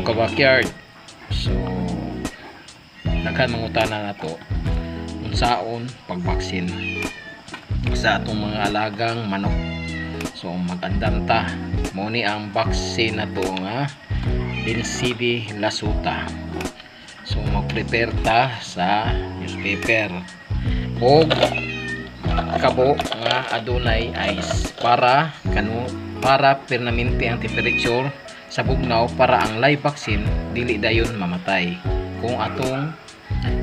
ka-backyard. So daghan mangutana nato unsaon pagbaksin sa atong mga alagang manok. So magandam ta mo ni ang baksin nato nga NCD Lasuta. So mag-prepare ta sa newspaper o kabo nga adunay ice para permanente ang temperature sa bugnaw para ang live vaccine dili dayon mamatay kung atong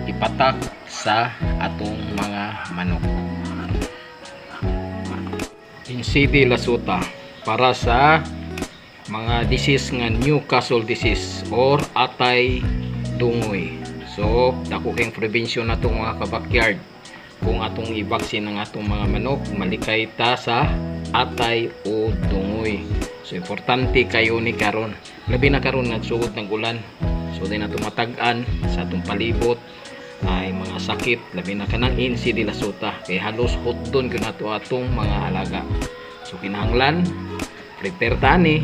ipatak sa atong mga manok. NCD Lasuta para sa mga disease nga Newcastle disease or atay dungoy. So dako kayong prevention nato mga ka-backyard kung atong i-vaccine ang atong mga manok malikay ta sa atay o dungoy. So importante kayo ni karon, labi na karon nagsugod ng ulan. So di nato matag-an sa atong palibot ay mga sakit, labi na kanang NCD Lasuta kay halos hotdon gyud nato atong mga alaga. So kinahanglan prepare tani.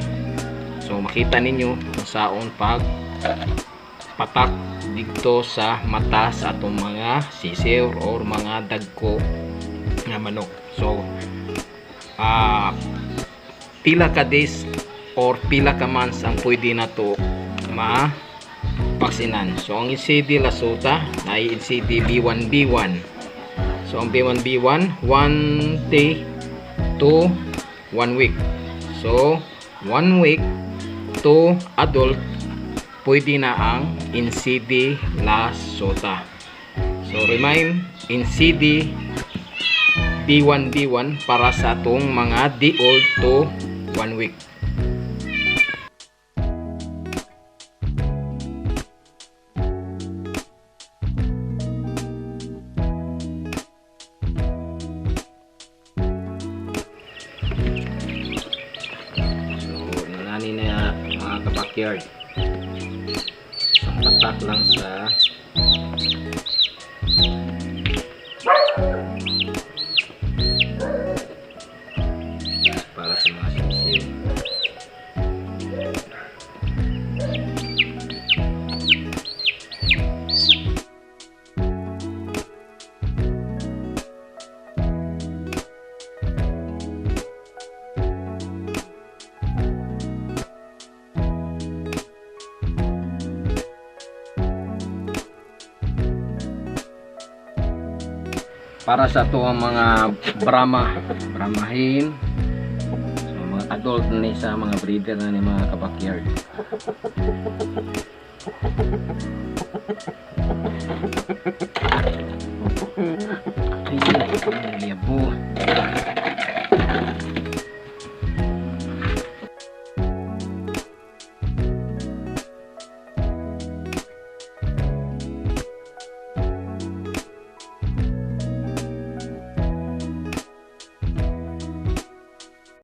So makita ninyo kung saon pag patak dito sa mata sa atong mga sisiw or mga dagko nga manok. So pila ka days or pila ka months ang pwede na to ma-vaksinan. So ang NCD Lasuta ay NCD B1B1. So ang B1B1 1 day to 1 week. So 1 week to adult pwede na ang NCD Lasuta. So remind, NCD B1B1 para sa atong mga day old to 1 week. So nani na mga ka-backyard. Patak lang sa para sa mga sisiw. Para sa to ang mga brahmahin, so mga adult na ni sa mga breeder na ni mga ka-backyard. Ay, liyabo.